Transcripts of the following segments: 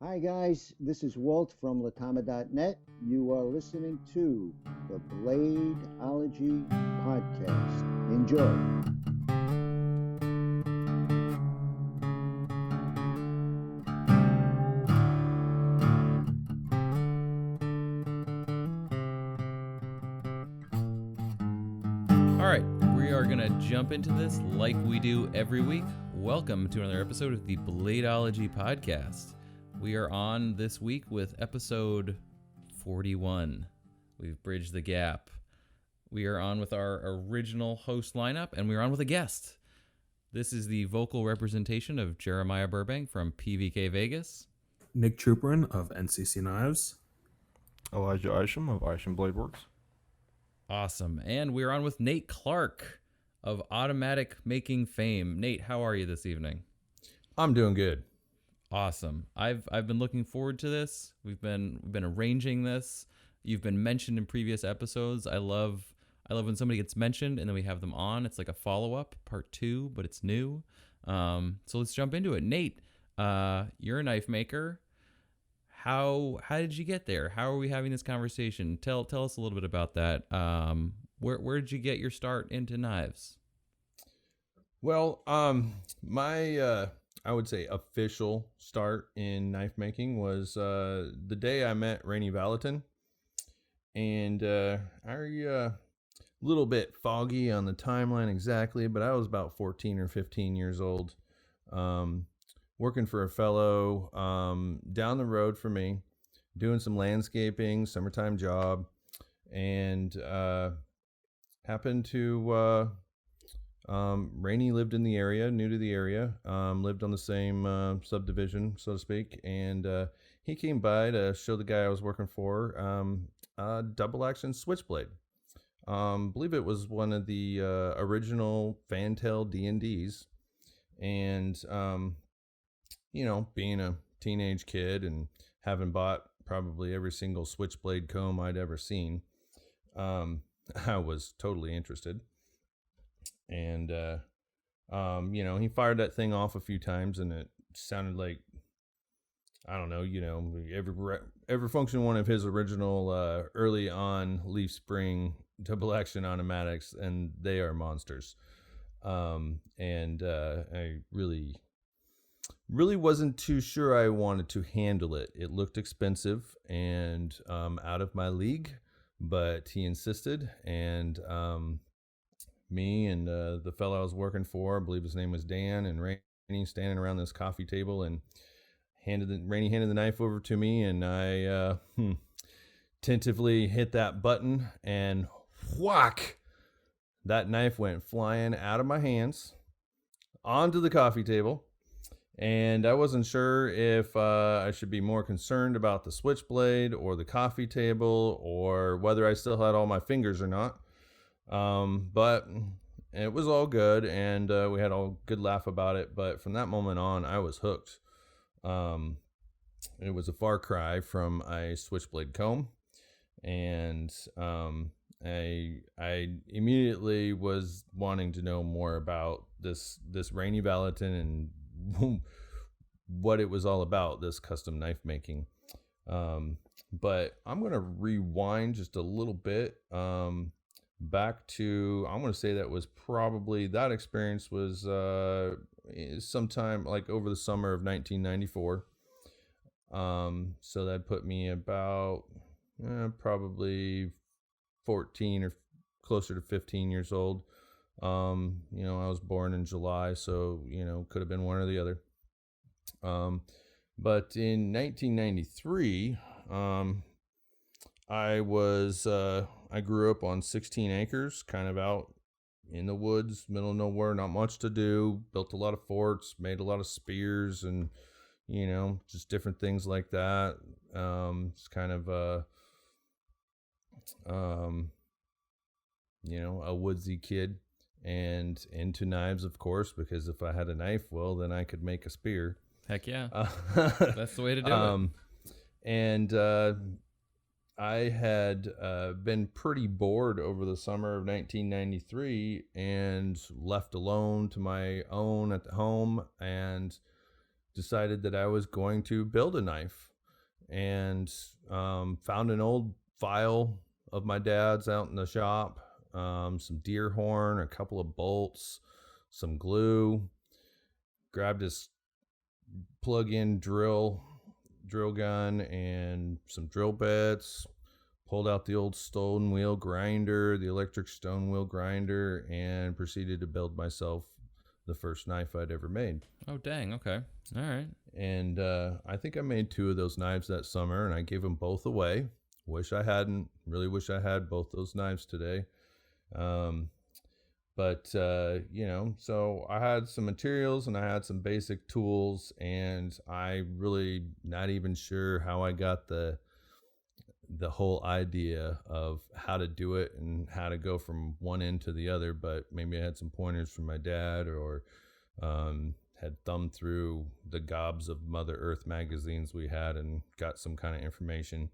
Hi guys, this is Walt from latama.net. You are listening to the Bladeology podcast. Enjoy. All right, we are going to jump into this like we do every week. Welcome to another episode of the Bladeology podcast. We are on this week with episode 41. We've bridged the gap. We are on with our original host lineup, and we're on with a guest. This is the vocal representation of Jeremiah Burbank from PVK Vegas. Nick Trooperin of NCC Knives. Elijah Isham of Isham Blade Works. Awesome. And we're on with Nate Clark of Automatic Making fame. Nate, how are you this evening? I'm doing good. Awesome. I've been looking forward to this. We've been arranging this. You've been mentioned in previous episodes. I love when somebody gets mentioned and then we have them on. It's like a follow-up, part 2, but it's new. So let's jump into it. Nate, you're a knife maker. How did you get there? How are we having this conversation? Tell us a little bit about that. Where did you get your start into knives? Well, my I would say official start in knife making was the day I met Rainy Vallotton, and a little bit foggy on the timeline exactly, but I was about 14 or 15 years old. Working for a fellow down the road from me, doing some landscaping, summertime job, and happened to Rainey lived in the area, new to the area, lived on the same subdivision, so to speak, and he came by to show the guy I was working for a double action switchblade. Believe it was one of the original Fantail D&Ds, and being a teenage kid and having bought probably every single switchblade comb I'd ever seen, I was totally interested. And, he fired that thing off a few times and it sounded like, I don't know, every function one of his original early on leaf spring double action automatics, and they are monsters. I really wasn't too sure I wanted to handle it. It looked expensive and out of my league, but he insisted, and me and the fellow I was working for, I believe his name was Dan, and Rainey standing around this coffee table, and Rainey handed the knife over to me, and I tentatively hit that button, and whack! That knife went flying out of my hands onto the coffee table. And I wasn't sure if I should be more concerned about the switchblade or the coffee table, or whether I still had all my fingers or not. But it was all good, and we had a good laugh about it. But from that moment on, I was hooked. It was a far cry from a switchblade comb, and I immediately was wanting to know more about this Rainy Vallotton and what it was all about, this custom knife making. But I'm going to rewind just a little bit back to, I'm going to say that experience was sometime like over the summer of 1994. So that put me about probably 14 or closer to 15 years old. I was born in July, so, could have been one or the other. But in 1993, I grew up on 16 acres, kind of out in the woods, middle of nowhere, not much to do, built a lot of forts, made a lot of spears, and, just different things like that. It's kind of, a woodsy kid. And into knives, of course, because if I had a knife, well, then I could make a spear. Heck yeah. That's the way to do it. And I had been pretty bored over the summer of 1993 and left alone to my own at the home, and decided that I was going to build a knife, and found an old file of my dad's out in the shop, some deer horn, a couple of bolts, some glue, grabbed his plug-in drill gun and some drill bits, pulled out the old stone wheel grinder, the electric stone wheel grinder, and proceeded to build myself the first knife I'd ever made. Oh, dang. Okay. All right. And I think I made 2 of those knives that summer, and I gave them both away. Wish I hadn't. Really wish I had both those knives today. But so I had some materials and I had some basic tools, and I really not even sure how I got the whole idea of how to do it and how to go from one end to the other. But maybe I had some pointers from my dad, or had thumbed through the gobs of Mother Earth magazines we had and got some kind of information,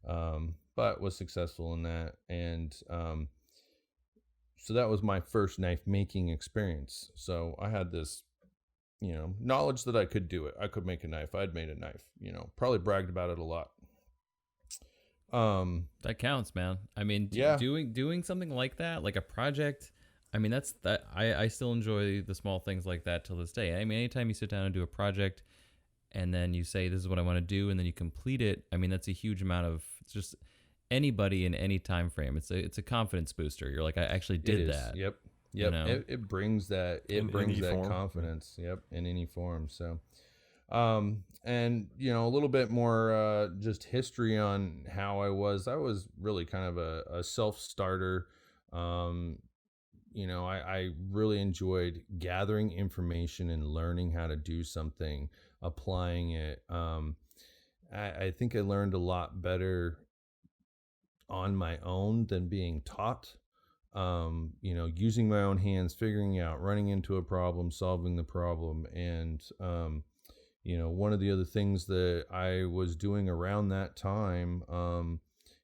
but was successful in that. And so that was my first knife making experience. So I had this, knowledge that I could do it. I could make a knife. I'd made a knife, probably bragged about it a lot. That counts, man. I mean, yeah. doing something like that, like a project, I mean, I still enjoy the small things like that till this day. I mean, anytime you sit down and do a project and then you say, this is what I want to do, and then you complete it, I mean, that's a huge amount of, it's just anybody in any time frame. It's a confidence booster. You're like, I actually did that. Yep. It brings that, confidence. Yep. In any form. So, and a little bit more, just history on how I was really kind of a self-starter. I really enjoyed gathering information and learning how to do something, applying it. I think I learned a lot better on my own than being taught. Using my own hands, figuring out, running into a problem, solving the problem. And, one of the other things that I was doing around that time,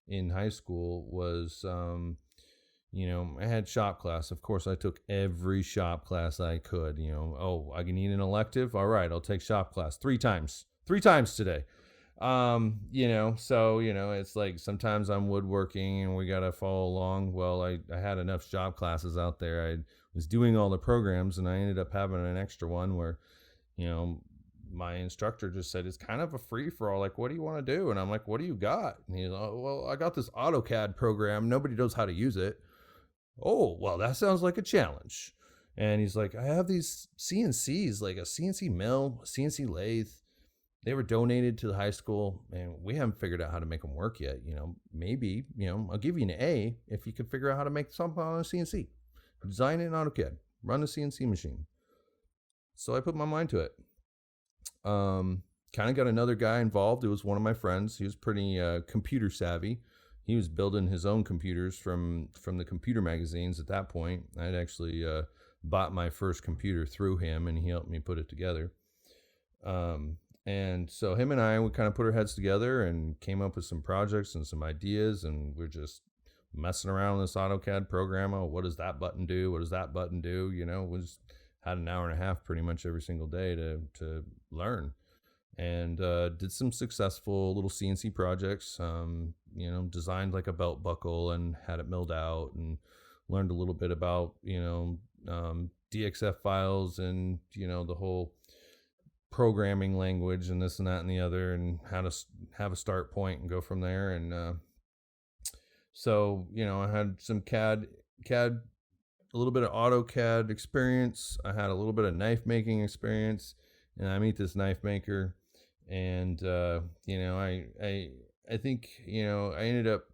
in high school was, I had shop class. Of course, I took every shop class I could. I need an elective. All right, I'll take shop class 3 times today. It's like sometimes I'm woodworking and we got to follow along. Well, I had enough shop classes out there. I was doing all the programs, and I ended up having an extra one where, my instructor just said, it's kind of a free for all. Like, what do you want to do? And I'm like, what do you got? And he's like, well, I got this AutoCAD program. Nobody knows how to use it. Oh, well, that sounds like a challenge. And he's like, I have these CNCs, like a CNC mill, a CNC lathe. They were donated to the high school, and we haven't figured out how to make them work yet. Maybe, I'll give you an A if you can figure out how to make something on a CNC. Design it in AutoCAD. Run a CNC machine. So I put my mind to it. Kind of got another guy involved. It was one of my friends. He was pretty computer savvy. He was building his own computers from the computer magazines at that point. I'd actually bought my first computer through him, and he helped me put it together. And so him and I, we kind of put our heads together and came up with some projects and some ideas, and we're just messing around with this AutoCAD program. Oh, what does that button do? What does that button do? We just had an hour and a half pretty much every single day to learn, and did some successful little CNC projects. Designed like a belt buckle and had it milled out, and learned a little bit about DXF files and the whole programming language and this and that and the other, and how to have a start point and go from there. And so I had some CAD, a little bit of AutoCAD experience. I had a little bit of knife making experience, and I meet this knife maker, and I think I ended up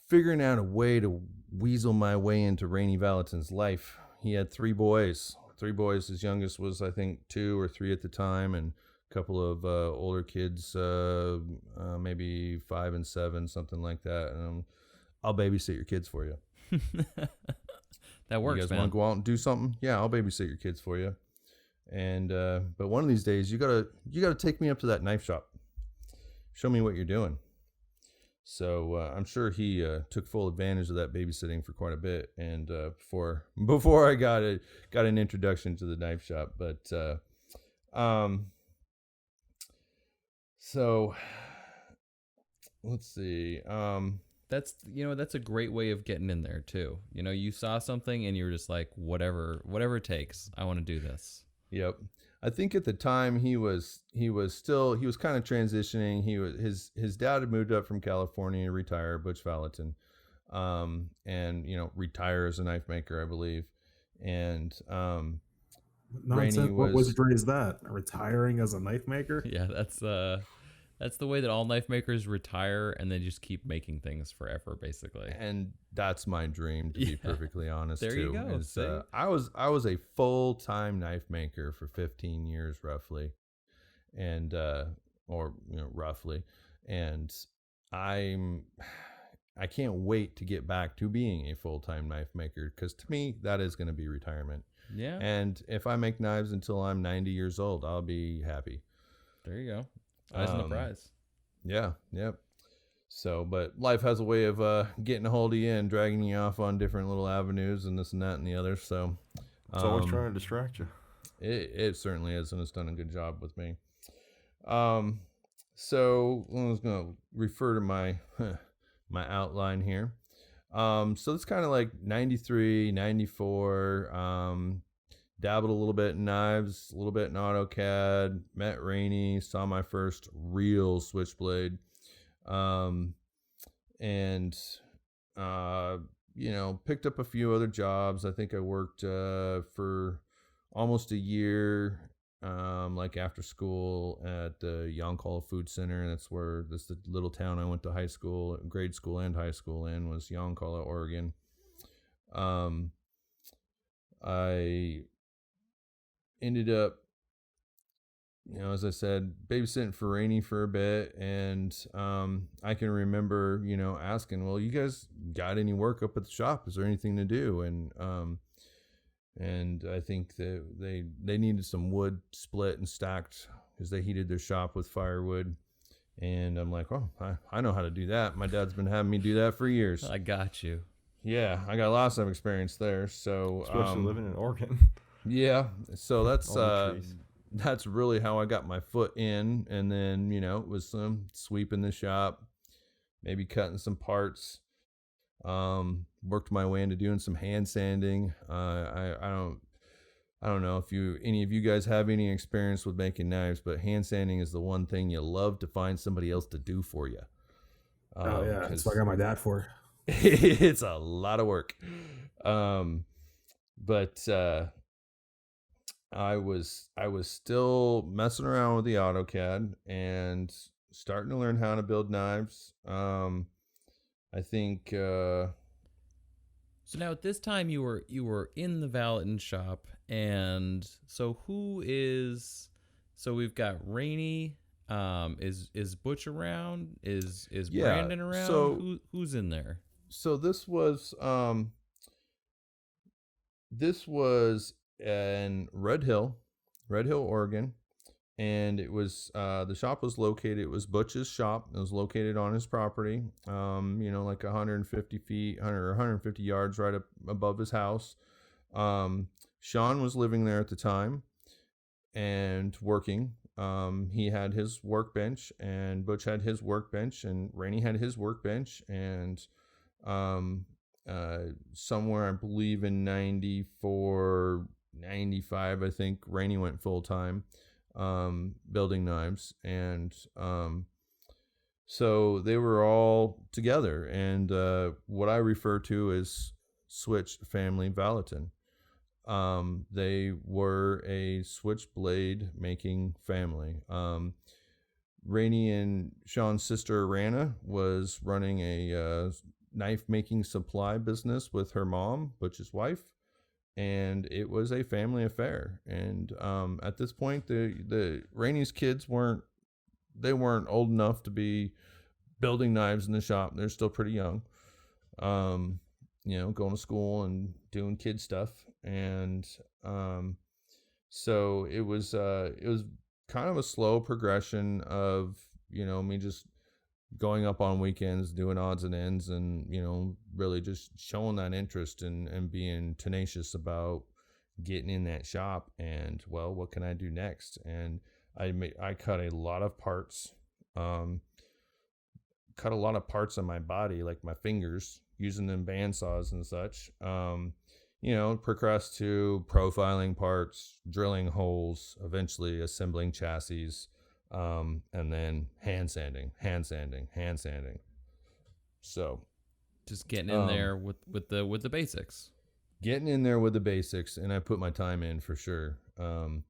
figuring out a way to weasel my way into Rainy Vallotton's life. He had 3 boys. His youngest was, I think, 2 or 3 at the time, and a couple of older kids, maybe 5 and 7, something like that. And I'll babysit your kids for you. That works, you guys man. want to go out and do something? Yeah, I'll babysit your kids for you. And but one of these days, you gotta take me up to that knife shop. Show me what you're doing. So I'm sure he took full advantage of that babysitting for quite a bit, and before I got an introduction to the knife shop. But so let's see. That's a great way of getting in there too. You saw something and you're just like, whatever it takes, I want to do this. Yep. I think at the time he was kind of transitioning. His dad had moved up from California to retire, Butch Vallotton, and retire as a knife maker, I believe. And Nonsense. What wizardry is that? Retiring as a knife maker? Yeah, that's the way that all knife makers retire and then just keep making things forever, basically. And that's my dream, to be perfectly honest. There you go. I was a full-time knife maker for 15 years, roughly, and roughly, and I can't wait to get back to being a full-time knife maker, because to me that is going to be retirement. Yeah. And if I make knives until I'm 90 years old, I'll be happy. There you go. Eyes on the prize. Yeah. Yep. So, but life has a way of getting a hold of you and dragging you off on different little avenues and this and that and the other. So it's always trying to distract you. It certainly is, and it's done a good job with me. So I was going to refer to my my outline here. So it's kind of like 93, 94, dabbled a little bit in knives, a little bit in AutoCAD, met Rainy, saw my first real switchblade. Picked up a few other jobs. I think I worked for almost a year, like after school at the Yoncalla Food Center. That's the little town I went to high school, grade school and high school in, was Yoncalla, Oregon. I ended up, as I said, babysitting for Rainy for a bit, and I can remember, asking, well, you guys got any work up at the shop? Is there anything to do? And I think that they needed some wood split and stacked, because they heated their shop with firewood. And I'm like, oh, I know how to do that. My dad's been having me do that for years. I got you. Yeah, I got lots of experience there. So especially living in Oregon. Yeah, so that's really how I got my foot in. And then it was some sweeping the shop, maybe cutting some parts. Worked my way into doing some hand sanding. I don't know if any of you guys have any experience with making knives, but hand sanding is the one thing you love to find somebody else to do for you. Oh yeah, that's what I got my dad for. It's a lot of work. But I was still messing around with the AutoCAD and starting to learn how to build knives. I think. So now at this time you were in the Vallotton shop, and so we've got Rainy. Is Butch around? Is Brandon around? So who's in there? So this was in Red Hill, Oregon, and it was the shop was located. It was Butch's shop. It was located on his property. Like 150 feet, 150 yards right up above his house. Sean was living there at the time and working. He had his workbench, and Butch had his workbench, and Rainy had his workbench, and somewhere I believe in 94, 95, I think Rainy went full time building knives, and so they were all together, and what I refer to as Switch Family Vallotton. They were a switchblade making family. Rainy and Sean's sister Rana was running a knife making supply business with her mom, Butch's wife, and it was a family affair. And at this point, the Rainy's kids weren't old enough to be building knives in the shop. They're still pretty young, going to school and doing kid stuff. And so it was kind of a slow progression of me just going up on weekends, doing odds and ends, and, you know, really just showing that interest and being tenacious about getting in that shop. And, well, what can I do next? And I cut a lot of parts, cut a lot of parts on my body, like my fingers, using them bandsaws and such. You know, progressed to profiling parts, drilling holes, eventually assembling chassis, and then hand sanding. So just getting in there with the basics. Getting in there with the basics, and I put my time in for sure. I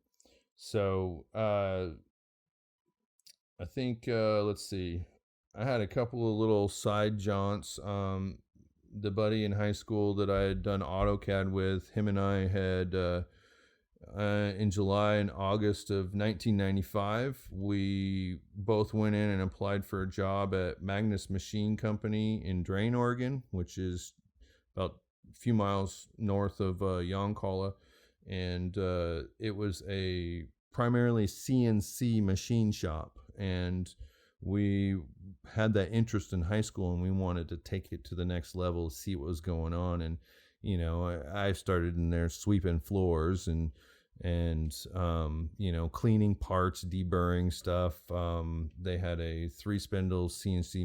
think let's see. I had a couple of little side jaunts. The buddy in high school that I had done AutoCAD with, him and I had in July and August of 1995, we both went in and applied for a job at Magnus Machine Company in Drain, Oregon, which is about a few miles north of Yoncalla. And it was a primarily CNC machine shop. And we had that interest in high school, and we wanted to take it to the next level, see what was going on. And, you know, I started in there sweeping floors and you know, cleaning parts, deburring stuff. They had a 3-spindle CNC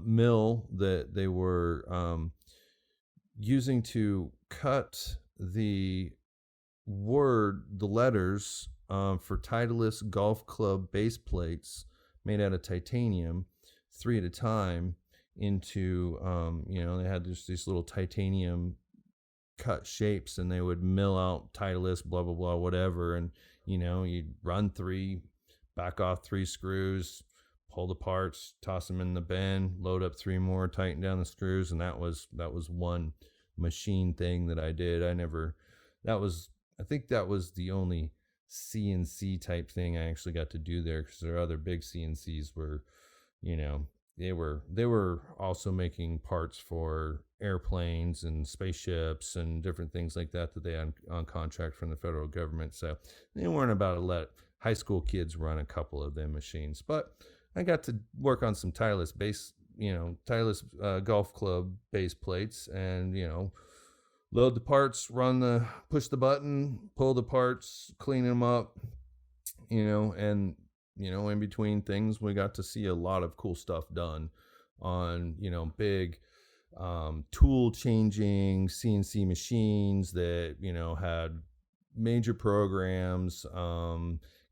mill that they were using to cut the letters for Titleist golf club base plates made out of titanium, 3 at a time, into you know, they had just these little titanium cut shapes, and they would mill out Titleist, blah blah blah, whatever. And, you know, you'd run 3, back off 3 screws, pull the parts, toss them in the bin, load up 3 more, tighten down the screws. And that was one machine thing that I did. I think that was the only CNC type thing I actually got to do there, because their other big CNCs were, you know, they were also making parts for airplanes and spaceships and different things like that they had on contract from the federal government. So they weren't about to let high school kids run a couple of them machines. But I got to work on some Titleist golf club base plates, and, you know, load the parts, push the button, pull the parts, clean them up, you know. And, you know, in between things, we got to see a lot of cool stuff done on, you know, big tool changing CNC machines that, you know, had major programs,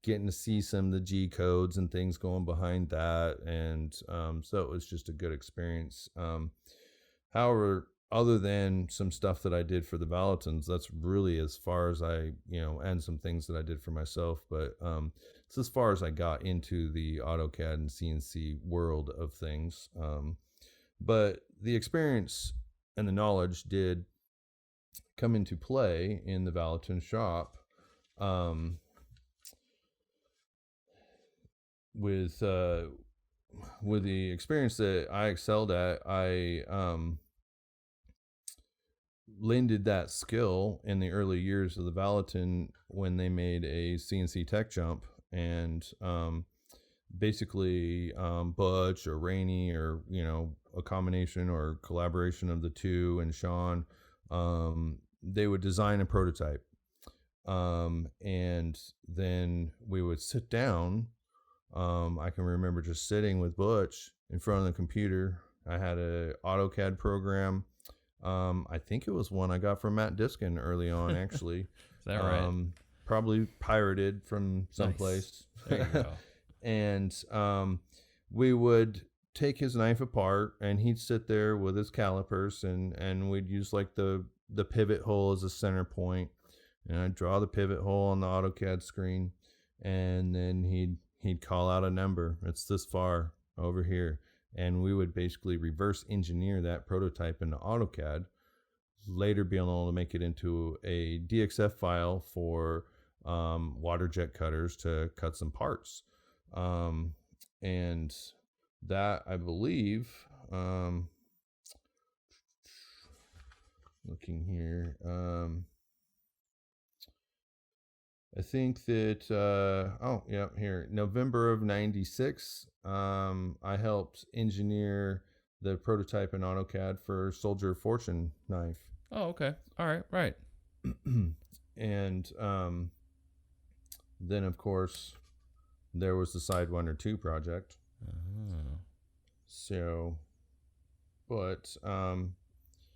getting to see some of the G codes and things going behind that. And so it was just a good experience. However, other than some stuff that I did for the Vallottons, that's really as far as I, you know, and some things that I did for myself. But it's as far as I got into the AutoCAD and CNC world of things. But the experience and the knowledge did come into play in the Vallotton shop. With the experience that I excelled at, I lended that skill in the early years of the Vallotton when they made a CNC tech jump. And basically Butch or Rainy, or, you know, a combination or collaboration of the two, and Sean, they would design a prototype, and then we would sit down. I can remember just sitting with Butch in front of the computer. I had a AutoCAD program. I think it was one I got from Matt Diskin early on, actually. Is that right? Probably pirated from someplace. Nice. There you go. And we would take his knife apart, and he'd sit there with his calipers, and we'd use like the pivot hole as a center point, and I'd draw the pivot hole on the AutoCAD screen, and then he'd call out a number. It's this far over here. And we would basically reverse engineer that prototype into AutoCAD, later being able to make it into a DXF file for water jet cutters to cut some parts. And that, I believe, looking here, I think that here November of '96, I helped engineer the prototype in AutoCAD for Soldier of Fortune knife. Oh, okay. All right. Right. And then of course there was the Sidewinder 2 project. Oh. So, but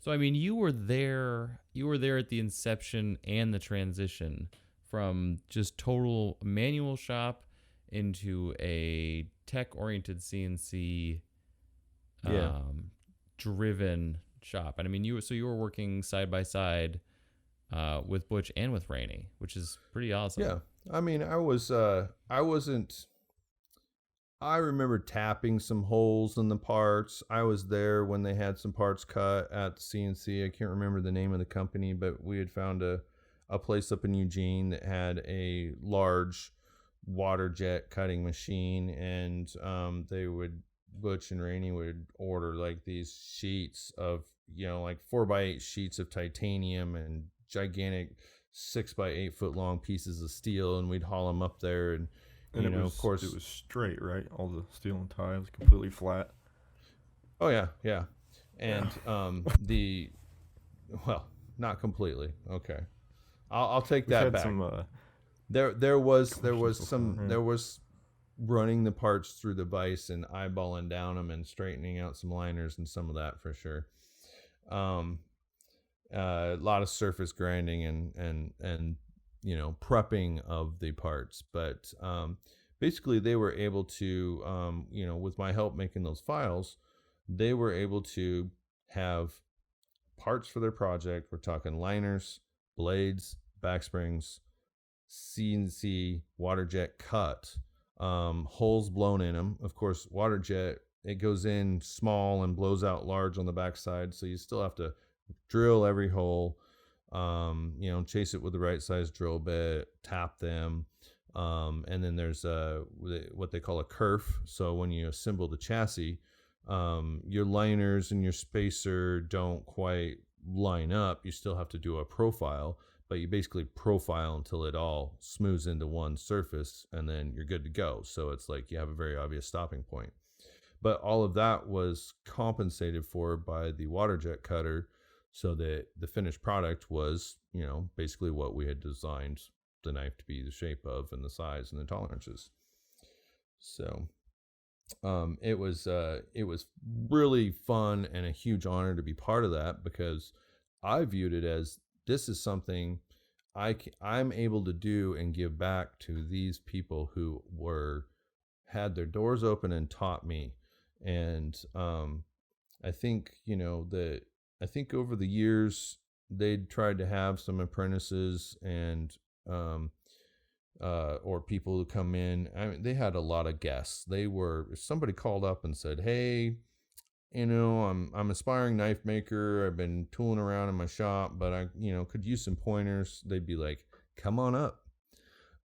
So I mean, you were there. You were there at the inception and the transition from just total manual shop into a tech-oriented CNC driven shop. And I mean, you were working side by side with Butch and with Rainy, which is pretty awesome. yeah, I mean, I wasn't. I remember tapping some holes in the parts. I was there when they had some parts cut at the CNC. I can't remember the name of the company, but we had found a place up in Eugene that had a large water jet cutting machine, and Butch and Rainey would order like these sheets of, like 4x8 sheets of titanium and gigantic 6x8 foot long pieces of steel, and we'd haul them up there, and of course it was straight, right? All the steel and tie was completely flat. Oh yeah. And not completely. Okay, I'll take that back. There was running the parts through the vise and eyeballing down them and straightening out some liners and some of that for sure. A lot of surface grinding and prepping of the parts, but basically they were able to with my help making those files, they were able to have parts for their project. We're talking liners, blades, back springs, CNC water jet cut, holes blown in them. Of course, water jet, it goes in small and blows out large on the backside, so you still have to drill every hole, chase it with the right size drill bit, tap them, and then there's what they call a kerf. So when you assemble the chassis, your liners and your spacer don't quite line up. You still have to do a profile, but you basically profile until it all smooths into one surface, and then you're good to go. So it's like you have a very obvious stopping point. But all of that was compensated for by the water jet cutter, so that the finished product was, basically what we had designed the knife to be the shape of, and the size and the tolerances. So it was really fun and a huge honor to be part of that, because I viewed it as, this is something I'm able to do and give back to these people who had their doors open and taught me. And I think I think over the years they'd tried to have some apprentices and or people who come in. I mean, they had a lot of guests. If somebody called up and said, "Hey, I'm aspiring knife maker. I've been tooling around in my shop, but I could use some pointers," they'd be like, "Come on up."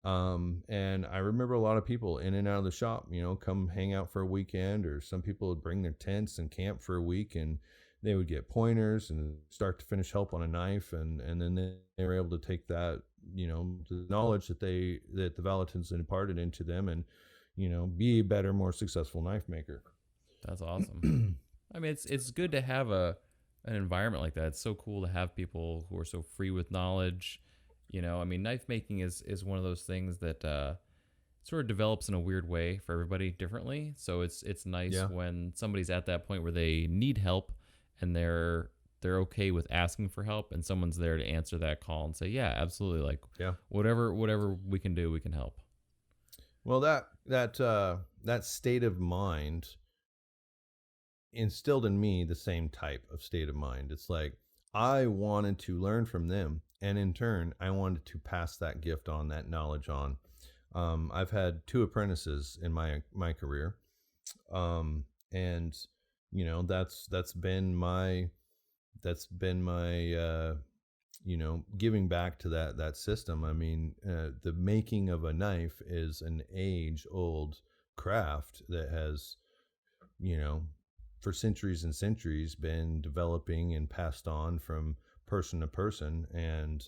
And I remember a lot of people in and out of the shop, come hang out for a weekend, or some people would bring their tents and camp for a week, and they would get pointers and start to finish help on a knife. And then they were able to take that, the knowledge that the Vallottons imparted into them, and, be a better, more successful knife maker. That's awesome. I mean, it's good to have an environment like that. It's so cool to have people who are so free with knowledge. I mean, knife making is one of those things that sort of develops in a weird way for everybody differently. So it's nice when somebody's at that point where they need help, and they're okay with asking for help, and someone's there to answer that call and say, "Yeah, absolutely. Like, whatever we can do, we can help." Well, that state of mind instilled in me the same type of state of mind. It's like, I wanted to learn from them, and in turn, I wanted to pass that gift on, that knowledge on. I've had 2 apprentices in my career, and that's been my giving back to that system. I mean, the making of a knife is an age-old craft that has, for centuries and centuries been developing and passed on from person to person. And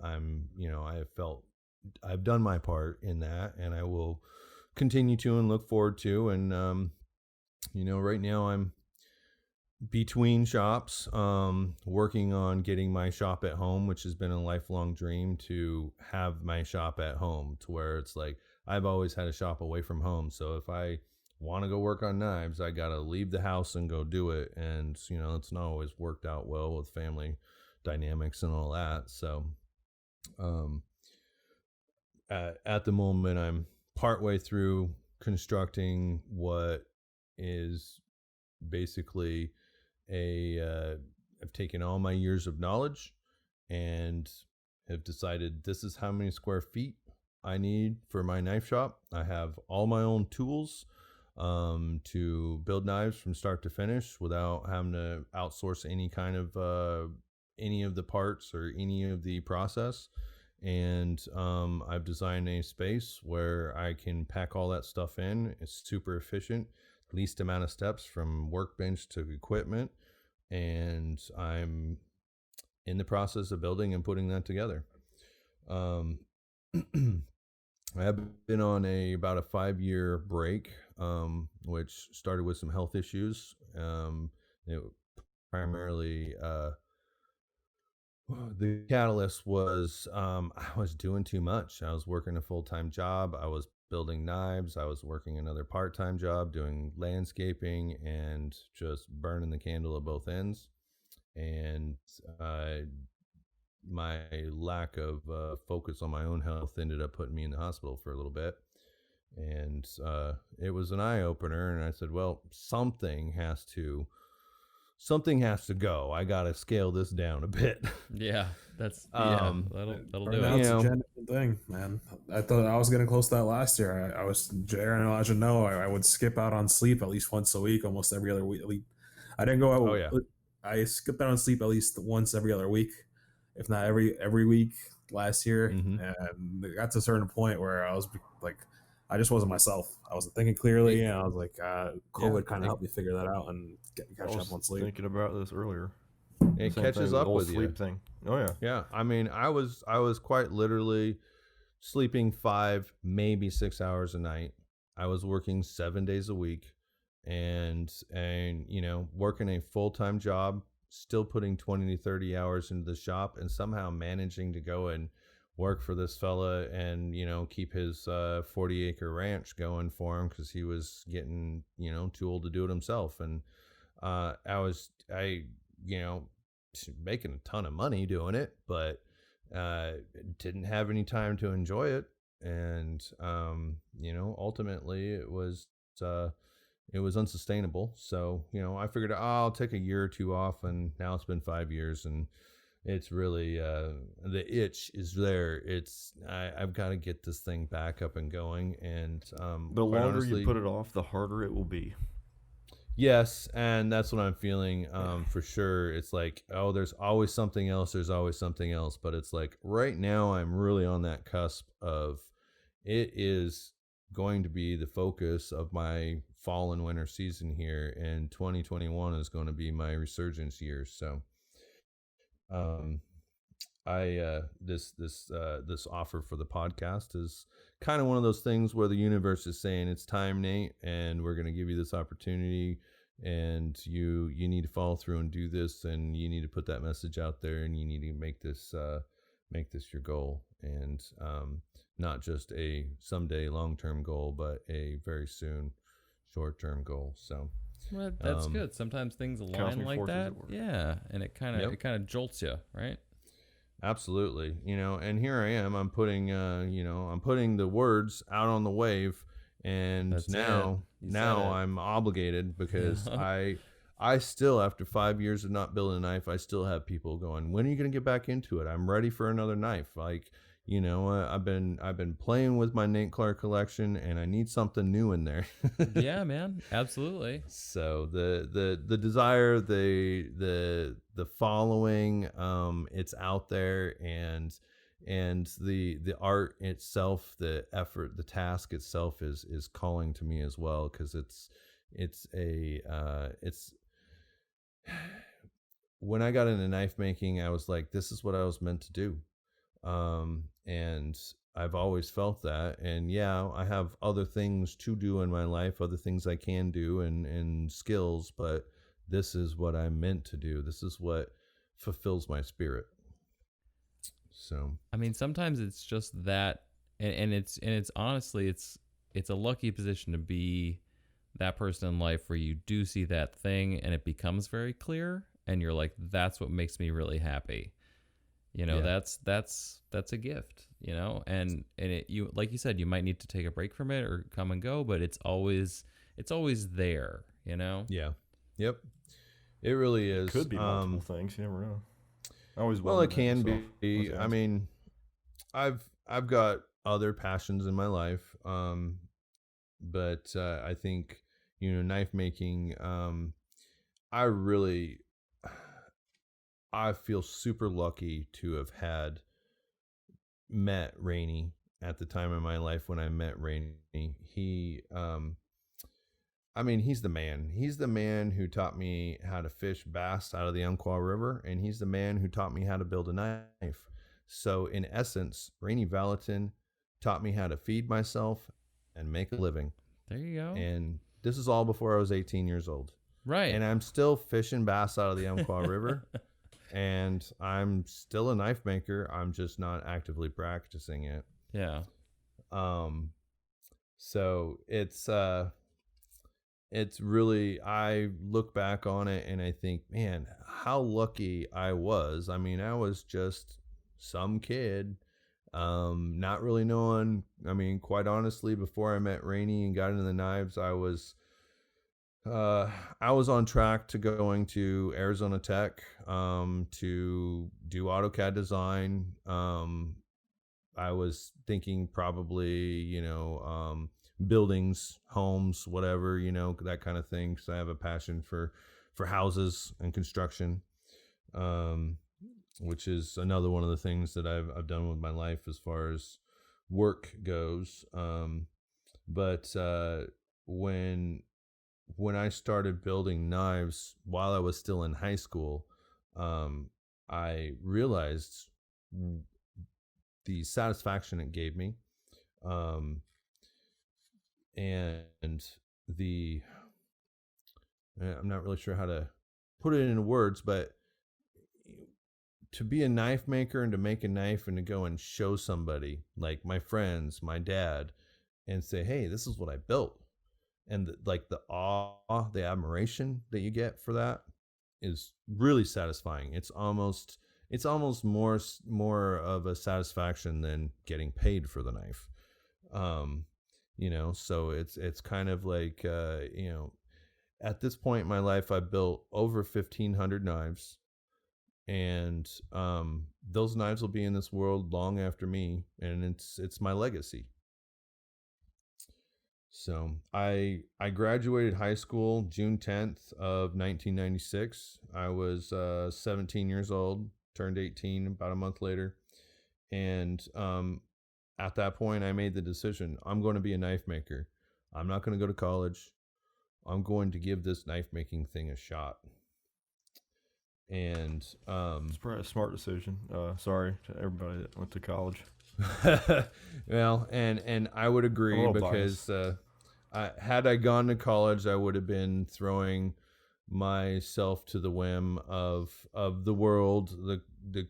I have felt I've done my part in that, and I will continue to and look forward to. And right now I'm between shops, working on getting my shop at home, which has been a lifelong dream to have my shop at home, to where it's like I've always had a shop away from home. So if I want to go work on knives, I got to leave the house and go do it. And, it's not always worked out well with family dynamics and all that. So, at the moment, I'm partway through constructing what is basically I've taken all my years of knowledge and have decided this is how many square feet I need for my knife shop. I have all my own tools to build knives from start to finish without having to outsource any kind of any of the parts or any of the process. And I've designed a space where I can pack all that stuff in. It's super efficient, least amount of steps from workbench to equipment, and I'm in the process of building and putting that together. I have been on about a 5-year break, which started with some health issues. It primarily the catalyst was I was doing too much. I was working a full-time job. I was building knives. I was working another part-time job doing landscaping and just burning the candle at both ends. And my lack of focus on my own health ended up putting me in the hospital for a little bit. And it was an eye-opener. And I said, well, something has to go. I got to scale this down a bit. Yeah, that'll do it. It's a genuine thing, man. I thought I was getting close to that last year. I was, Jared and Elijah know, I would skip out on sleep at least once a week, almost every other week. I didn't go out. Oh, yeah. I skipped out on sleep at least once every other week, if not every week last year. Mm-hmm. And it got to a certain point where I was like, I just wasn't myself. I wasn't thinking clearly, and I was like, COVID kind of helped me figure that out and catch up on sleep. Thinking about this earlier. It catches up with sleep you. Thing. Oh yeah. Yeah. I mean, I was quite literally sleeping 5, maybe 6 hours a night. I was working 7 days a week, and working a full-time job, still putting 20 to 30 hours into the shop, and somehow managing to go and work for this fella and keep his 40-acre ranch going for him, because he was getting too old to do it himself. And I making a ton of money doing it, but didn't have any time to enjoy it. And ultimately it was unsustainable. So I figured I'll take a year or two off, and now it's been 5 years, and it's really the itch is there. I've got to get this thing back up and going. And the longer you put it off, the harder it will be. Yes, and that's what I'm feeling for sure. It's like, oh, there's always something else. There's always something else. But it's like right now I'm really on that cusp of it is going to be the focus of my fall and winter season here, and 2021 is going to be my resurgence year. So this offer for the podcast is kind of one of those things where the universe is saying it's time, Nate, and we're going to give you this opportunity, and you need to follow through and do this, and you need to put that message out there, and you need to make this your goal, and not just a someday long-term goal, but a very soon short-term goal. So well, that's good. Sometimes things align like that. Yeah, and it kind of jolts you, right? Absolutely. And here I am, I'm putting the words out on the wave, and now I'm obligated, because I still, after 5 years of not building a knife, I still have people going, when are you going to get back into it? I'm ready for another knife. Like, I've been playing with my Nate Clark collection, and I need something new in there. Yeah, man, absolutely. So the desire, the following, it's out there, and the art itself, the effort, the task itself is calling to me as well, because it's when I got into knife making, I was like, this is what I was meant to do. And I've always felt that. And yeah, I have other things to do in my life, other things I can do and skills, but this is what I'm meant to do. This is what fulfills my spirit. So, I mean, sometimes it's just that, and it's honestly, it's a lucky position to be that person in life where you do see that thing and it becomes very clear, and you're like, that's what makes me really happy. Yeah. That's a gift, and it, you, like you said, you might need to take a break from it or come and go, but it's always there, yeah. Yep. It really is. Could be multiple things. You never know. I always Well, wondered it that can myself. be. I mean, I've got other passions in my life, but I think knife making. I feel super lucky to have met Rainy at the time in my life when I met Rainy. He's the man. He's the man who taught me how to fish bass out of the Umpqua River, and he's the man who taught me how to build a knife. So in essence, Rainy Vallotton taught me how to feed myself and make a living. There you go. And this is all before I was 18 years old. Right. And I'm still fishing bass out of the Umpqua River. And I'm still a knife maker. I'm just not actively practicing it. Yeah. So it's really, I look back on it and I think, man, how lucky I was. I mean, I was just some kid, not really knowing. I mean, quite honestly, before I met Rainy and got into the knives, I was on track to going to Arizona Tech, to do AutoCAD design. I was thinking probably, buildings, homes, whatever, that kind of thing. Cause I have a passion for houses and construction, which is another one of the things that I've done with my life as far as work goes. But when I started building knives while I was still in high school, I realized the satisfaction it gave me, and I'm not really sure how to put it into words, but to be a knife maker and to make a knife and to go and show somebody like my friends, my dad, and say, hey, this is what I built. And the awe, the admiration that you get for that is really satisfying. It's almost more of a satisfaction than getting paid for the knife. So it's kind of like, at this point in my life, I built over 1,500 knives, and those knives will be in this world long after me, and it's my legacy. So I graduated high school June 10th of 1996. I was 17 years old, turned 18 about a month later. And at that point, I made the decision, I'm going to be a knife maker. I'm not going to go to college. I'm going to give this knife making thing a shot. And it's probably a smart decision. Sorry to everybody that went to college. Well, and I would agree, because had I gone to college, I would have been throwing myself to the whim of the world, the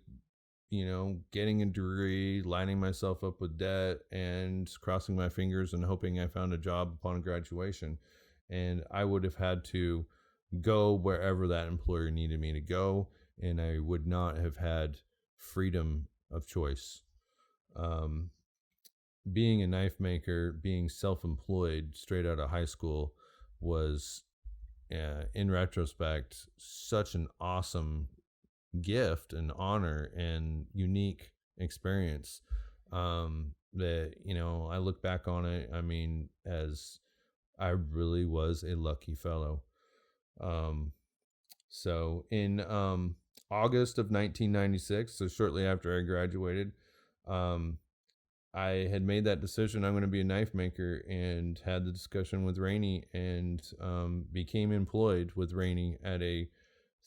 getting a degree, lining myself up with debt, and crossing my fingers and hoping I found a job upon graduation. And I would have had to go wherever that employer needed me to go, and I would not have had freedom of choice. Being a knife maker, being self-employed straight out of high school was, in retrospect, such an awesome gift and honor and unique experience, that, I look back on it, I mean, as I really was a lucky fellow. So in August of 1996, so shortly after I graduated, I had made that decision, I'm going to be a knife maker, and had the discussion with Rainy, and became employed with Rainy at a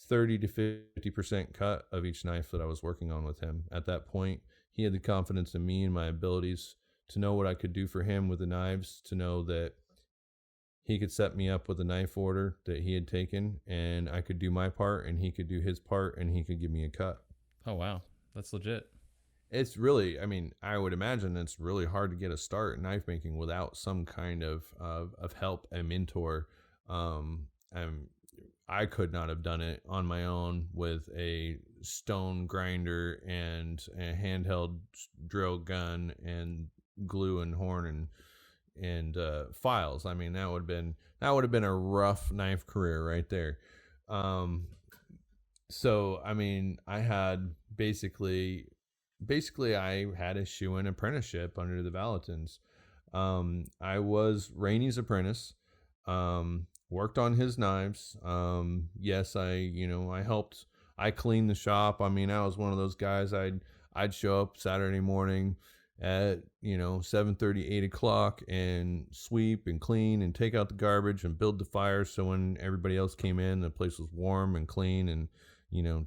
30 to 50% cut of each knife that I was working on with him. At that point, he had the confidence in me and my abilities to know what I could do for him with the knives, to know that he could set me up with a knife order that he had taken, and I could do my part and he could do his part, and he could give me a cut. Oh, wow. That's legit. It's really, I mean, I would imagine it's really hard to get a start in knife making without some kind of help and mentor. I could not have done it on my own with a stone grinder and a handheld drill gun and glue and horn and files. I mean, that would have been a rough knife career right there. So I mean, I had basically I had a shoe-in apprenticeship under the Vallottons. I was Rainy's apprentice. Worked on his knives. Yes, I helped. I cleaned the shop. I mean, I was one of those guys. I'd show up Saturday morning at 7:30, 8 o'clock, and sweep and clean and take out the garbage and build the fire. So when everybody else came in, the place was warm and clean. And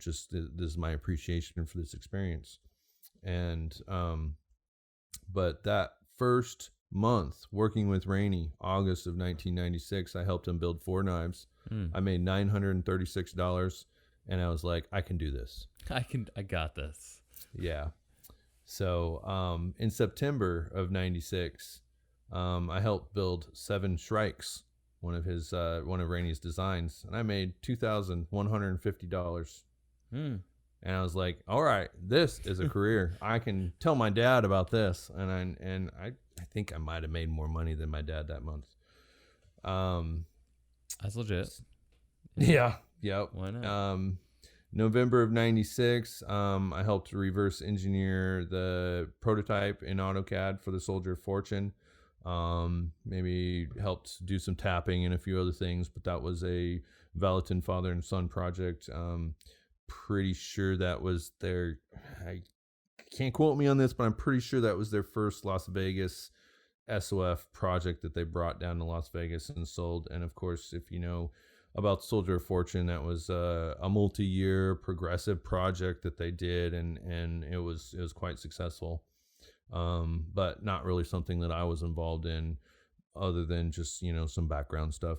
just this is my appreciation for this experience. And but that first month working with Rainy, August of 1996, I helped him build 4 knives. I made $936, and I was like, I can do this. I got this. Yeah. So in September of 96, I helped build 7 Shrikes, one of Rainy's designs, and I made $2,150. And I was like, all right, this is a career. I can tell my dad about this. And I think I might have made more money than my dad that month. That's legit. Yeah. Yep. Why not? November of 96, I helped reverse engineer the prototype in AutoCAD for the Soldier of Fortune. Maybe helped do some tapping and a few other things, but that was a Vallotton father and son project. Pretty sure that was I can't quote me on this, but I'm pretty sure that was their first Las Vegas SOF project that they brought down to Las Vegas and sold. And of course, if you know about Soldier of Fortune, that was a multi-year progressive project that they did, and it was quite successful, but not really something that I was involved in other than just some background stuff.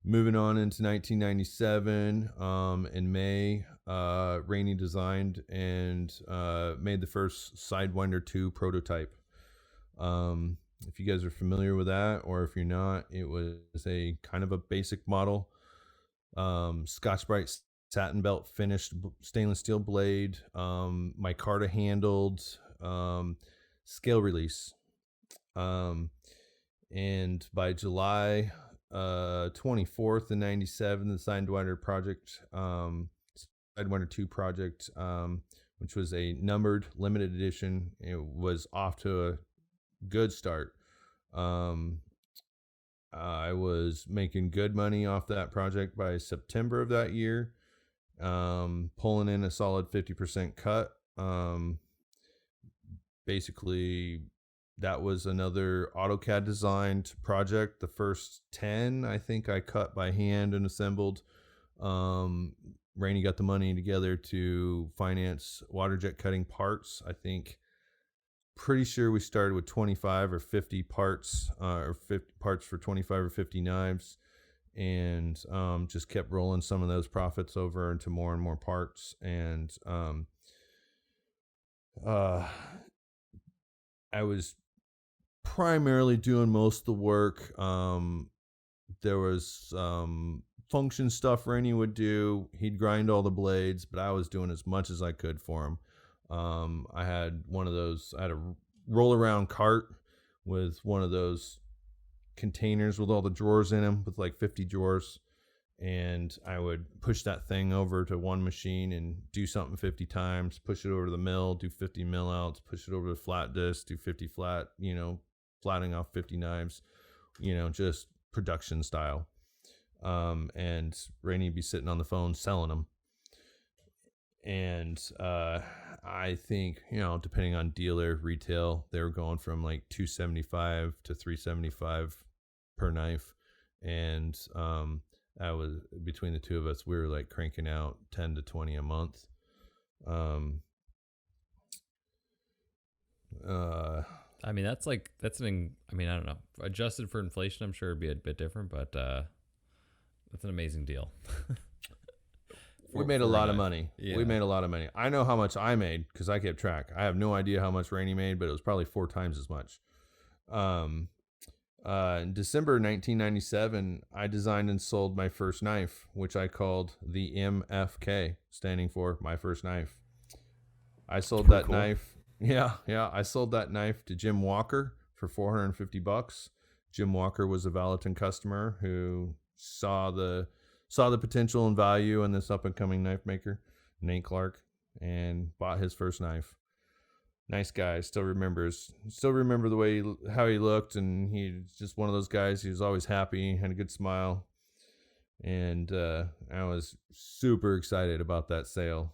Moving on into 1997, in May, Rainy designed and made the first Sidewinder 2 prototype. If you guys are familiar with that, or if you're not, it was a kind of a basic model. Scotch-Brite satin belt finished stainless steel blade, micarta handled, scale release. And by July 24th in 97, the Sidewinder project, Sidewinder 2 project, which was a numbered limited edition, it was off to a good start. I was making good money off that project by September of that year, pulling in a solid 50% cut. Basically, that was another AutoCAD designed project. The first 10, I think I cut by hand and assembled. Rainy got the money together to finance water jet cutting parts. I think, pretty sure we started with 25 or 50 parts, or 50 parts for 25 or 50 knives, and just kept rolling some of those profits over into more and more parts. And I was primarily doing most of the work. There was function stuff Rainy would do. He'd grind all the blades, but I was doing as much as I could for him. I had a roll around cart with one of those containers with all the drawers in them, with like 50 drawers. And I would push that thing over to one machine and do something 50 times, push it over to the mill, do 50 mill outs, push it over to the flat disc, do 50 flat, flatting off 50 knives, just production style. And Rainy would be sitting on the phone selling them. And I think, depending on dealer, retail, they were going from like $275 to $375 per knife. And I was, between the two of us, we were like cranking out 10 to 20 a month. I mean, that's an, I mean, I don't know. Adjusted for inflation, I'm sure it'd be a bit different, but that's an amazing deal. We made a lot of money. Yeah. We made a lot of money. I know how much I made because I kept track. I have no idea how much Rainy made, but it was probably 4 times as much. In December 1997, I designed and sold my first knife, which I called the MFK, standing for my first knife. I sold that cool. knife. Yeah. I sold that knife to Jim Walker for $450. Jim Walker was a Vallotton customer who saw the potential and value in this up and coming knife maker, Nate Clark, and bought his first knife. Nice guy. Still remember the way how he looked, and he's just one of those guys. He was always happy, had a good smile, and I was super excited about that sale.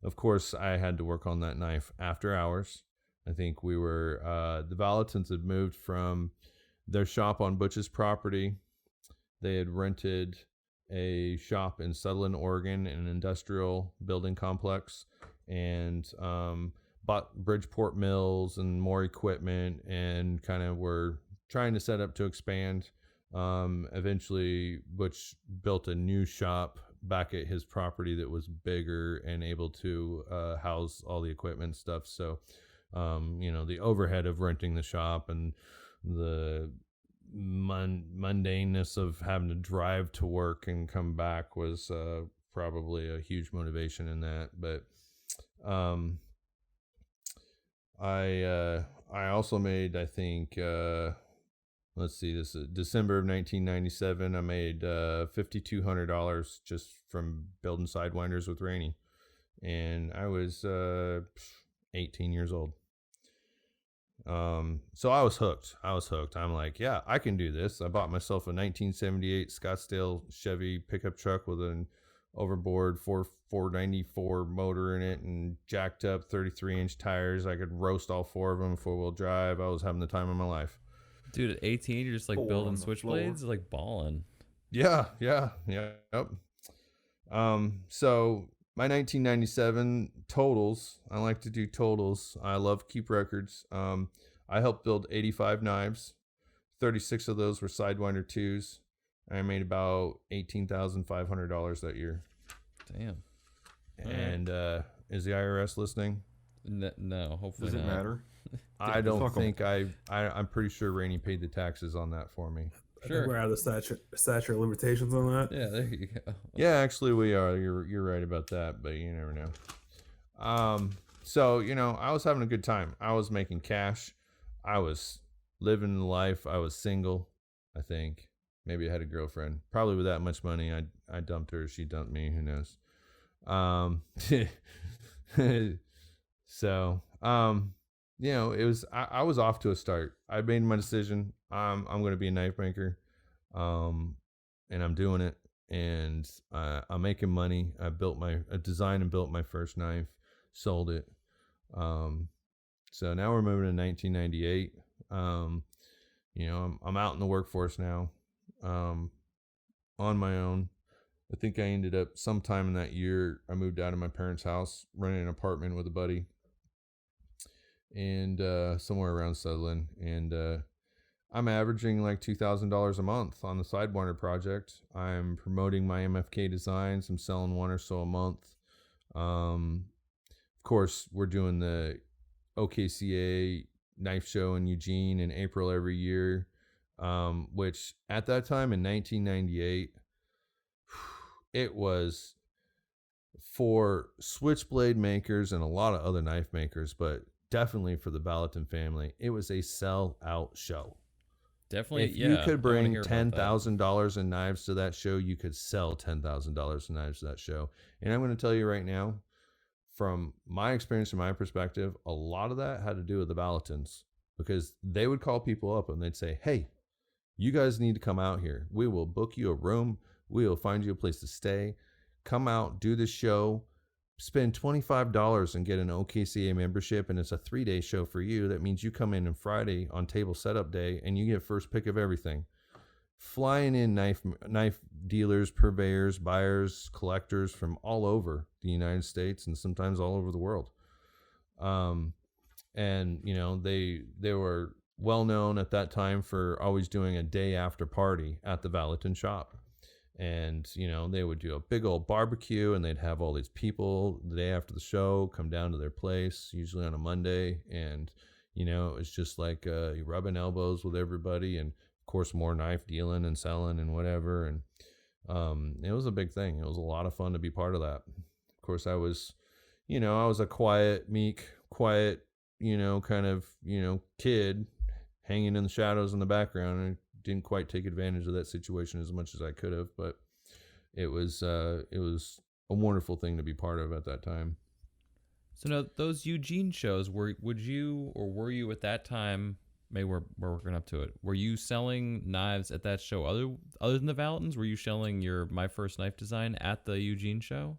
Of course, I had to work on that knife after hours. I think we were the Vallottons had moved from their shop on Butch's property. They had rented a shop in Sutherland, Oregon, in an industrial building complex, and bought Bridgeport mills and more equipment, and kind of were trying to set up to expand. Eventually, Butch built a new shop back at his property that was bigger and able to house all the equipment and stuff. So, the overhead of renting the shop and the mundaneness of having to drive to work and come back was probably a huge motivation in that. But I also made, I think, let's see, this is December of 1997. I made $5,200 just from building sidewinders with Rainy, and I was 18 years old. So I was hooked. I'm like, yeah, I can do this. I bought myself a 1978 Scottsdale Chevy pickup truck with an overboard 494 motor in it and jacked up 33-inch tires. I could roast all 4 of them 4-wheel drive. I was having the time of my life. Dude, at 18, you're just like building switchblades, like balling. Yeah. Yep. So my 1997 totals, I like to do totals. I love to keep records. I helped build 85 knives. 36 of those were Sidewinder 2s. I made about $18,500 that year. Damn. And is the IRS listening? No, hopefully Does it not. matter? I don't think I'm pretty sure Rainy paid the taxes on that for me. I think we're out of the statute of limitations on that. Yeah, there you go. Yeah, actually we are. You're right about that, but you never know. So, I was having a good time. I was making cash. I was living the life. I was single, I think. Maybe I had a girlfriend. Probably with that much money, I dumped her. She dumped me. Who knows? So, it was. I was off to a start. I made my decision. I'm going to be a knife maker, and I'm doing it. And I'm making money. I designed and built my first knife, sold it. So now we're moving to 1998. I'm out in the workforce now. On my own. I think I ended up sometime in that year, I moved out of my parents' house, renting an apartment with a buddy, and somewhere around Sutherland, and I'm averaging like $2,000 a month on the Sidewinder project. I'm promoting my MFK designs. I'm selling 1 or so a month. Of course, we're doing the OKCA knife show in Eugene in April every year. Which at that time in 1998, it was for switchblade makers and a lot of other knife makers, but definitely for the Vallotton family, it was a sell-out show. Definitely, if you could bring $10,000 in knives to that show, you could sell $10,000 in knives to that show. And I'm going to tell you right now, from my experience and my perspective, a lot of that had to do with the Vallottons, because they would call people up and they'd say, hey, you guys need to come out here. We will book you a room. We will find you a place to stay. Come out, do this show, spend $25 and get an OKCA membership, and it's a 3-day show for you. That means you come in on Friday on table setup day and you get first pick of everything. flying in knife dealers, purveyors, buyers, collectors from all over the United States and sometimes all over the world. And they were well known at that time for always doing a day after party at the Vallotton shop. And they would do a big old barbecue, and they'd have all these people the day after the show come down to their place, usually on a Monday. And it was just like rubbing elbows with everybody, and of course more knife dealing and selling and whatever. And it was a big thing. It was a lot of fun to be part of that. Of course, I was a quiet, meek, kind of kid hanging in the shadows in the background, and didn't quite take advantage of that situation as much as I could have. But it was a wonderful thing to be part of at that time. So now those Eugene shows, were you at that time? Maybe we're working up to it. Were you selling knives at that show other than the Vallottons? Were you selling your My First Knife Design at the Eugene show?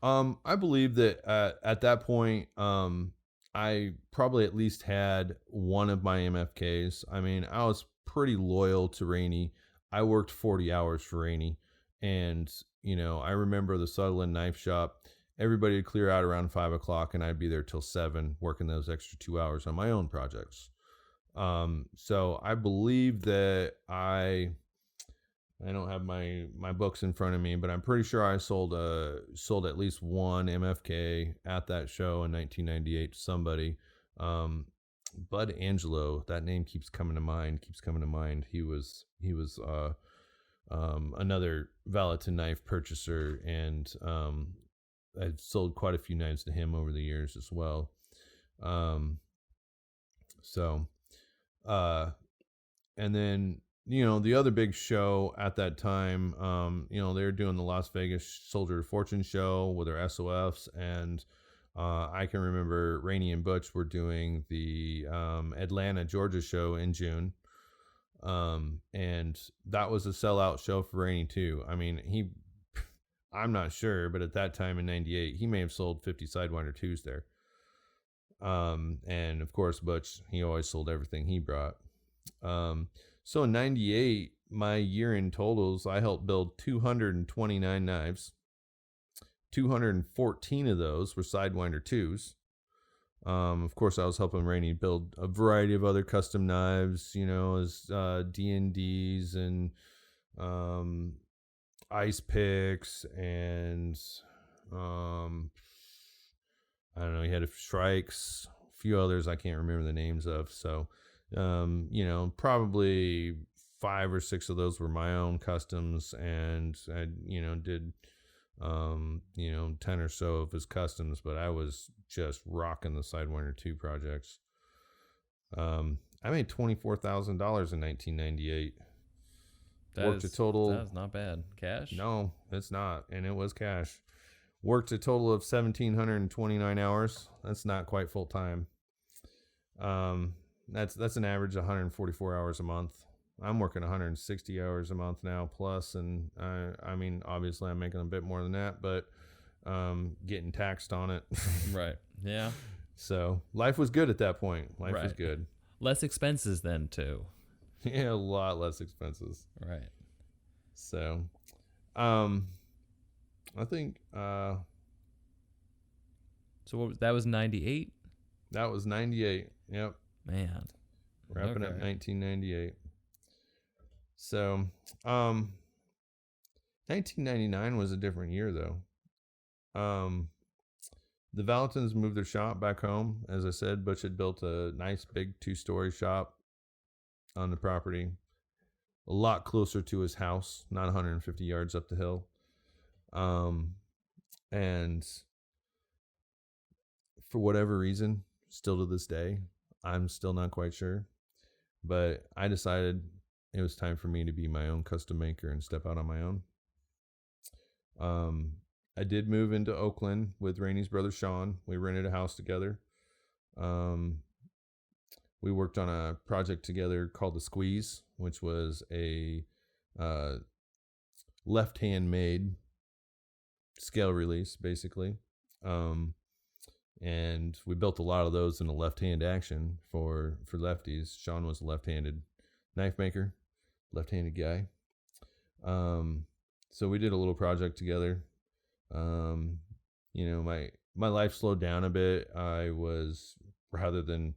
I believe that at that point, I probably at least had one of my MFKs. I mean, I was pretty loyal to Rainy. I worked 40 hours for Rainy, and I remember the Sutherland Knife Shop. Everybody would clear out around 5 o'clock, and I'd be there till 7, working those extra 2 hours on my own projects. So I believe that I don't have my books in front of me, but I'm pretty sure I sold at least one MFK at that show in 1998 to somebody. Bud Angelo, that name keeps coming to mind. He was another Vallotton knife purchaser, and I've sold quite a few knives to him over the years as well. And then the other big show at that time, they were doing the Las Vegas Soldier of Fortune show with their SOFs, and I can remember Rainy and Butch were doing the Atlanta, Georgia show in June. And that was a sellout show for Rainy too. I mean, I'm not sure, but at that time in 98, he may have sold 50 Sidewinder 2s there. And of course, Butch, he always sold everything he brought. So in 98, my year-end totals, I helped build 229 knives. 214 of those were Sidewinder 2s. Of course, I was helping Rainy build a variety of other custom knives, as D&Ds and ice picks, and I don't know, he had strikes, a few others I can't remember the names of. So probably 5 or 6 of those were my own customs, and I did 10 or so of his customs, but I was just rocking the Sidewinder 2 projects. I made $24,000 in 1998. Worked a total. That's not bad. Cash? No, it's not, and it was cash. Worked a total of 1,729 hours. That's not quite full time. That's an average of 144 hours a month. I'm working 160 hours a month now plus, and I mean, obviously I'm making a bit more than that, but getting taxed on it. Right. Yeah. So life was good at that point. Life was good. Less expenses then too. Yeah, a lot less expenses. Right. So, I think So that was 98? That was 98. Yep. Man. Wrapping up 1998. So, 1999 was a different year though. The Vallottons moved their shop back home. As I said, Butch had built a nice big 2-story shop on the property, a lot closer to his house, not 150 yards up the hill. And for whatever reason, still to this day, I'm still not quite sure, but I decided it was time for me to be my own custom maker and step out on my own. I did move into Oakland with Rainy's brother Sean. We rented a house together. We worked on a project together called The Squeeze, which was a left-hand made scale release, basically. And we built a lot of those in a left-hand action for lefties. Sean was a left-handed knife maker, left-handed guy. So we did a little project together. My life slowed down a bit. I was, rather than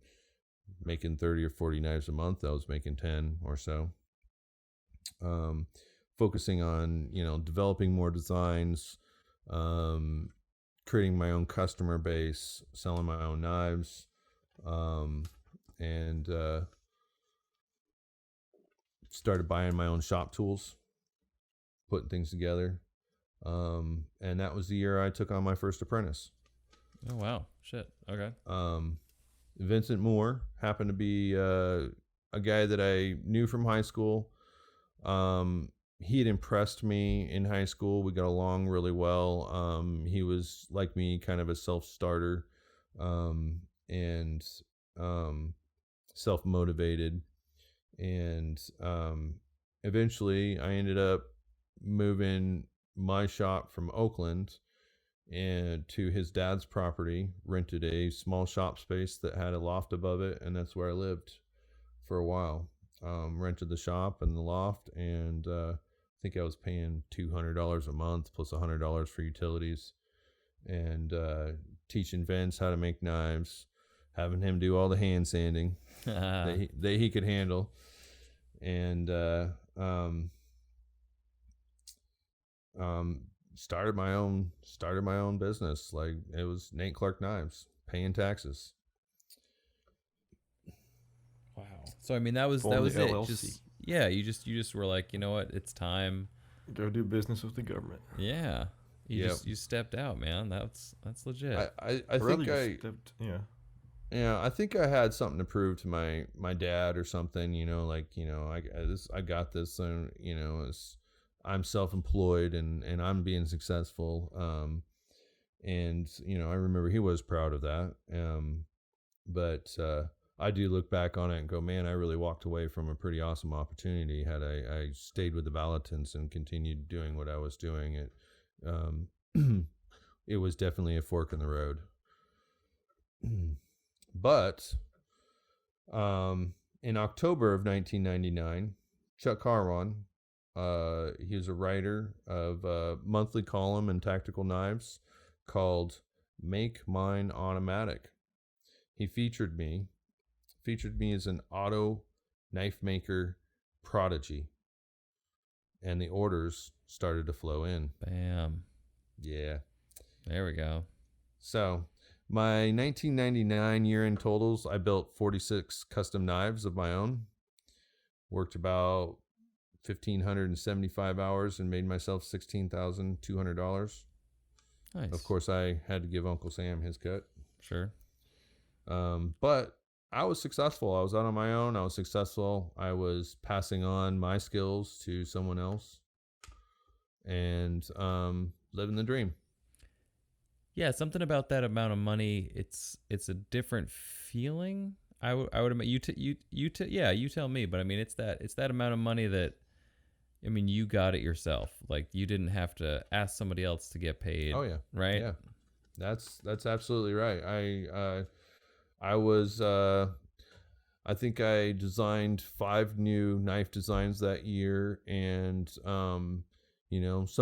making 30 or 40 knives a month, I was making 10 or so. Focusing on, developing more designs, creating my own customer base, selling my own knives, and started buying my own shop tools, putting things together. And that was the year I took on my first apprentice. Oh, wow. Shit. Okay. Vincent Moore happened to be a guy that I knew from high school. He had impressed me in high school. We got along really well. He was, like me, kind of a self-starter, and self-motivated. And eventually I ended up moving my shop from Oakland and to his dad's property, rented a small shop space that had a loft above it, and that's where I lived for a while. Rented the shop and the loft, and I think I was paying $200 a month plus $100 for utilities, and teaching Vince how to make knives, having him do all the hand sanding that he could handle, and started my own business. Like, it was Nate Clark Knives, paying taxes. Wow. So I mean, that was Form it. the LLC. You just were like, you know what, it's time. Go do business with the government. Yeah. You stepped out, man. That's legit. I think I think I had something to prove to my dad or something, I got this, and I'm self-employed and I'm being successful. And I remember he was proud of that. But I do look back on it and go, man, I really walked away from a pretty awesome opportunity had I stayed with the Vallottons and continued doing what I was doing. It was definitely a fork in the road. But in October of 1999, Chuck Carwan, he was a writer of a monthly column in Tactical Knives called Make Mine Automatic. He featured me as an auto knife maker prodigy, and the orders started to flow in. Bam. Yeah. There we go. So my 1999 year-end totals, I built 46 custom knives of my own, worked about 1,575 hours, and made myself $16,200. Nice. Of course, I had to give Uncle Sam his cut. Sure. But I was successful. I was out on my own. I was successful. I was passing on my skills to someone else, and living the dream. Yeah, something about that amount of money. It's a different feeling. I would you tell me, but I mean, it's that amount of money that, I mean, you got it yourself. Like, you didn't have to ask somebody else to get paid. Oh yeah, right. Yeah, that's absolutely right. I was I think I designed 5 new knife designs that year, and some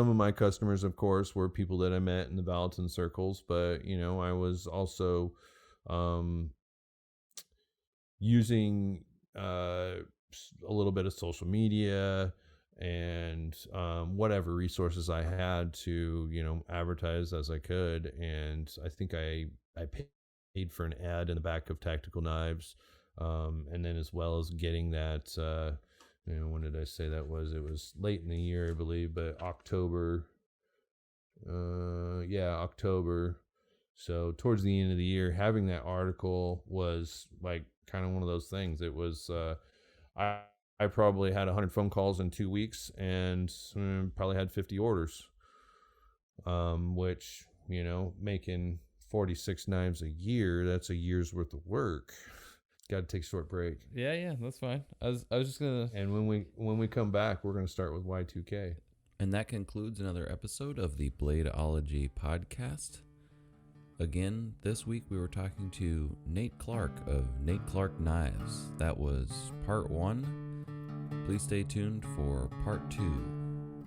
of my customers, of course, were people that I met in the Vallotton circles, but I was also using a little bit of social media and whatever resources I had to advertise as I could. And I think I paid for an ad in the back of Tactical Knives, and then as well as getting that when did I say that was? It was late in the year, I believe, but October. October. So towards the end of the year, having that article was like kind of one of those things. It was I probably had 100 phone calls in 2 weeks, and probably had 50 orders, which making 46 knives a year, that's a year's worth of work. Got to take a short break. Yeah, that's fine. I was just gonna. And when we come back, we're gonna start with Y2K. And that concludes another episode of the Bladeology podcast. Again, this week we were talking to Nate Clark of Nate Clark Knives. That was part 1. Please stay tuned for part 2.